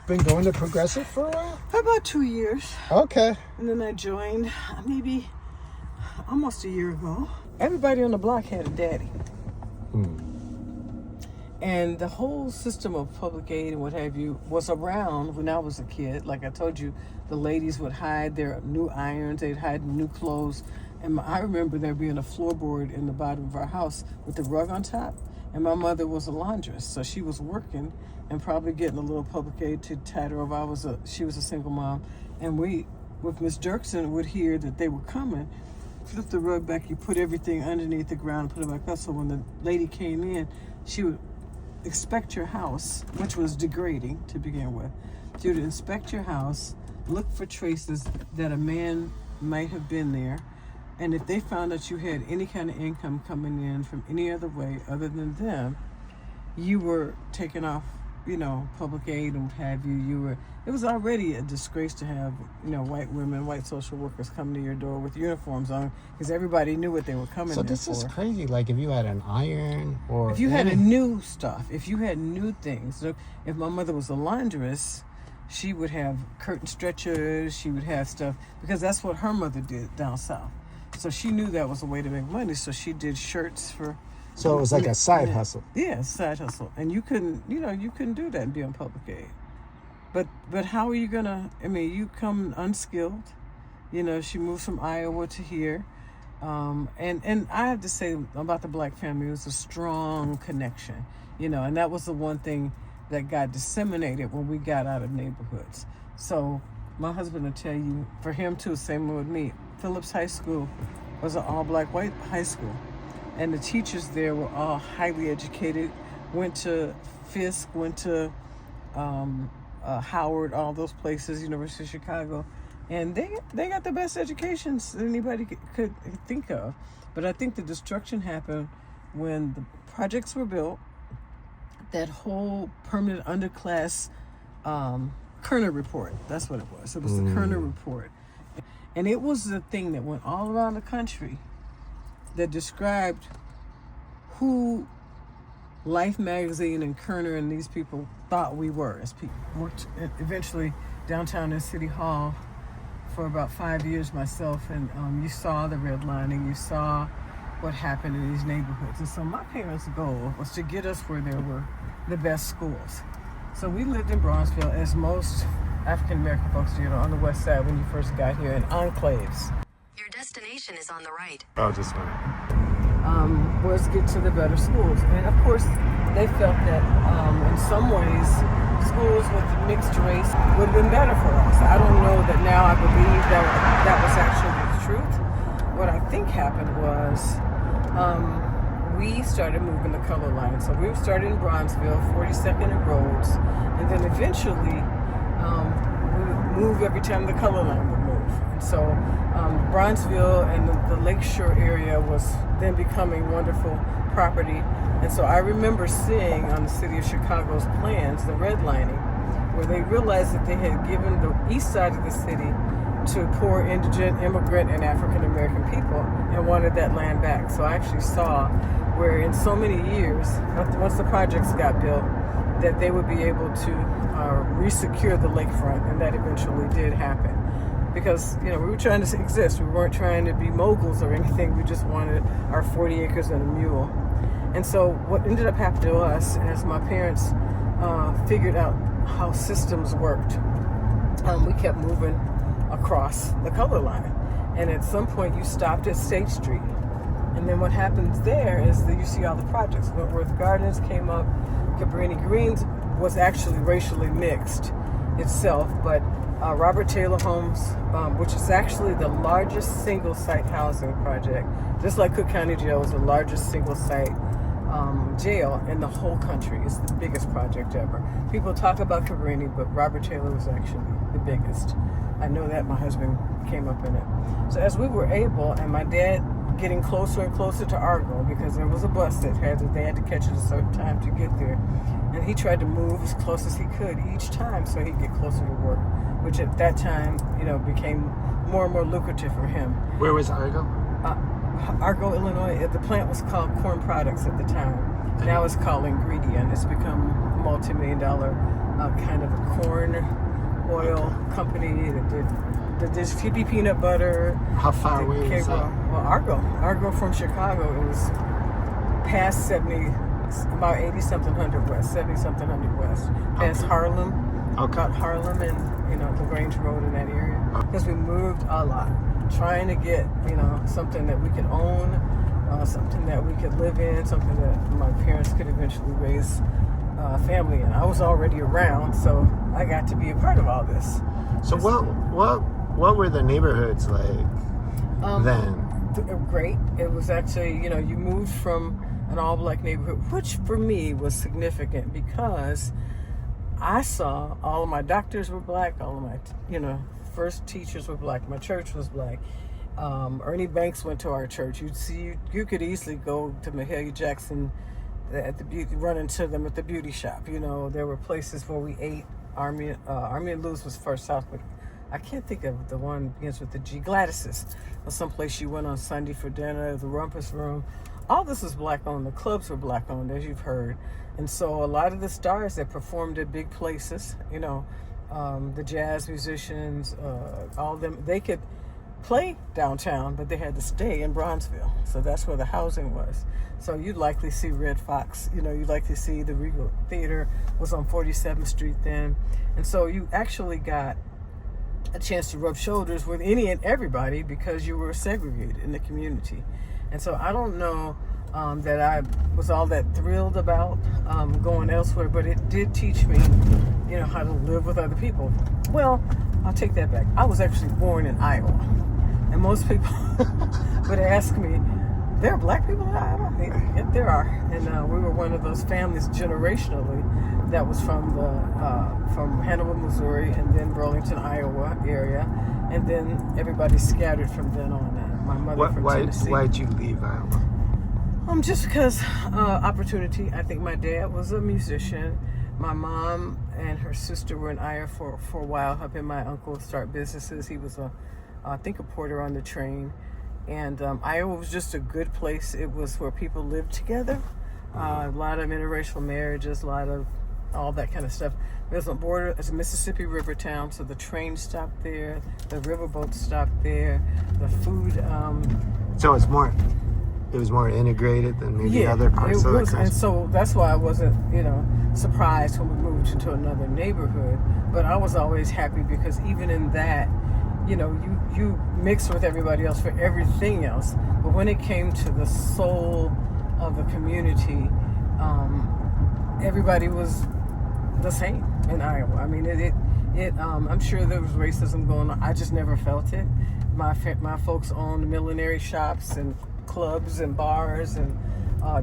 been going to Progressive for a while? About 2 years. Okay. And then I joined maybe almost a year ago. Everybody on the block had a daddy. And the whole system of public aid and what have you was around when I was a kid. Like I told you, the ladies would hide their new irons, they'd hide new clothes. And I remember there being a floorboard in the bottom of our house with the rug on top. And my mother was a laundress, so she was working and probably getting a little public aid to tide her over. She was a single mom. And we, with Miss Dirksen, would hear that they were coming. Flip the rug back, you put everything underneath the ground, put it back up. So when the lady came in, she would inspect your house, which was degrading to begin with. She would inspect your house, look for traces that a man might have been there, and if they found that you had any kind of income coming in from any other way other than them, you were taken off, public aid and what have you. It was already a disgrace to have, white women, white social workers come to your door with uniforms on, because everybody knew what they were coming there for. So this is crazy. Like if you had an iron or... If you had a new stuff, if you had new things. So if my mother was a laundress, she would have curtain stretchers, she would have stuff, because that's what her mother did down south. So she knew that was a way to make money, so she did shirts for... So it was like a side hustle. Yeah, side hustle. And you couldn't do that and be on public aid. But how are you gonna, you come unskilled. She moved from Iowa to here. And I have to say about the black family, it was a strong connection, and that was the one thing that got disseminated when we got out of neighborhoods. So my husband will tell you, for him too, same with me, Phillips High School was an all-black white high school. And the teachers there were all highly educated, went to Fisk, went to Howard, all those places, University of Chicago. And they got the best educations anybody could think of. But I think the destruction happened when the projects were built, that whole permanent underclass Kerner report, that's what it was. It was the Kerner report. And it was the thing that went all around the country that described who Life magazine and Kerner and these people thought we were as people. Worked eventually downtown in City Hall for about 5 years myself, and you saw the redlining, you saw what happened in these neighborhoods. And so my parents' goal was to get us where there were the best schools. So we lived in Bronzeville, as most African American folks did, on the west side when you first got here, in enclaves. Your destination is on the right. Oh, just one. Was get to the better schools. And of course, they felt that in some ways, schools with mixed race would have been better for us. I don't know that now I believe that was actually the truth. What I think happened was we started moving the color line. So we started in Bronzeville, 42nd and Rhodes, and then eventually we would move every time the color line would move. And so Bronzeville and the Lakeshore area was then becoming wonderful property. And so I remember seeing on the city of Chicago's plans, the redlining, where they realized that they had given the east side of the city to poor, indigent, immigrant, and African American people and wanted that land back. So I actually saw where in so many years, once the projects got built, that they would be able to resecure the lakefront, and that eventually did happen. Because, we were trying to exist. We weren't trying to be moguls or anything. We just wanted our 40 acres and a mule. And so what ended up happening to us, as my parents figured out how systems worked, we kept moving across the color line. And at some point you stopped at State Street. And then what happens there is that you see all the projects. Wentworth Gardens came up. Cabrini Greens was actually racially mixed itself, but Robert Taylor Homes, which is actually the largest single-site housing project, just like Cook County Jail was the largest single-site jail in the whole country. It's the biggest project ever. People talk about Cabrini, but Robert Taylor was actually the biggest. I know that. My husband came up in it. So as we were able, and my dad getting closer and closer to Argo, because there was a bus that they had to catch at a certain time to get there, and he tried to move as close as he could each time so he'd get closer to work, which at that time, became more and more lucrative for him. Where was Argo? Argo, Illinois. The plant was called Corn Products at the time. Now it's called Ingredient. It's become a multi-million-dollar kind of a corn corn oil company that did Phoebe peanut butter. How far away was that? Well, Argo from Chicago. It was past 70, about 80-something hundred west, 70-something hundred west, past Harlem. About Harlem and the Grange Road in that area. Because we moved a lot, trying to get something that we could own, something that we could live in, something that my parents could eventually raise a family in. I was already around, so I got to be a part of all this. So what were the neighborhoods like then? Great. It was actually, you moved from an all-black neighborhood, which for me was significant because I saw all of my doctors were black, all of my, first teachers were black, my church was black. Ernie Banks went to our church. You could easily go to Mahalia Jackson run into them at the beauty shop. There were places where we ate. Army and Lou's was first south, but I can't think of the one begins with the G. Gladys's. Or someplace you went on Sunday for dinner, the Rumpus Room. All this was black owned. The clubs were black owned, as you've heard. And so a lot of the stars that performed at big places, the jazz musicians, all of them, they could play downtown, but they had to stay in Bronzeville. So that's where the housing was. So you'd likely see Red Fox, you'd likely see the Regal Theater was on 47th Street then. And so you actually got a chance to rub shoulders with any and everybody because you were segregated in the community. And so I don't know that I was all that thrilled about going elsewhere, but it did teach me, how to live with other people. Well, I'll take that back. I was actually born in Iowa. And most people would ask me, there are black people in Iowa? Yeah, there are. And we were one of those families generationally that was from Hannibal, Missouri, and then Burlington, Iowa area. And then everybody scattered from then on. My mother from Tennessee. Why did you leave Iowa? Just because opportunity. I think my dad was a musician. My mom and her sister were in Iowa for a while, helping my uncle start businesses. He was I think a porter on the train. And Iowa was just a good place. It was where people lived together. A lot of interracial marriages, a lot of all that kind of stuff. There's a border, it's a Mississippi River town, so the train stopped there, the riverboat stopped there, the food. So it was more integrated than maybe other parts of the country. And so that's why I wasn't, surprised when we moved into another neighborhood. But I was always happy because even in that, you mix with everybody else for everything else. But when it came to the soul of the community, everybody was the same in Iowa. I mean, I'm sure there was racism going on. I just never felt it. My folks owned millinery shops and clubs and bars and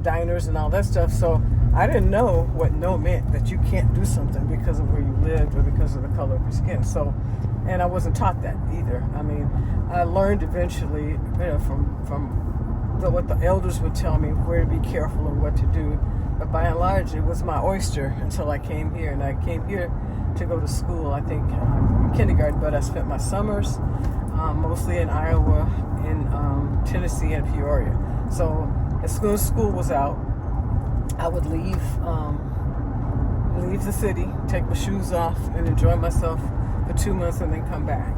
diners and all that stuff. So I didn't know what no meant, that you can't do something because of where you lived or because of the color of your skin. So, and I wasn't taught that either. I mean, I learned eventually, from what the elders would tell me, where to be careful and what to do. But by and large, it was my oyster until I came here. And I came here to go to school, I think, kindergarten, but I spent my summers mostly in Iowa, in Tennessee, and Peoria. So as soon as school was out, I would leave the city, take my shoes off, and enjoy myself for 2 months and then come back.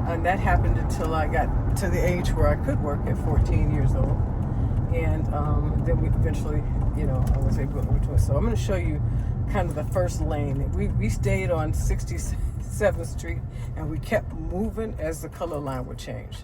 And that happened until I got to the age where I could work at 14 years old. And then we eventually, I was able to do it. So I'm going to show you kind of the first lane. We stayed on 67th Street, and we kept moving as the color line would change.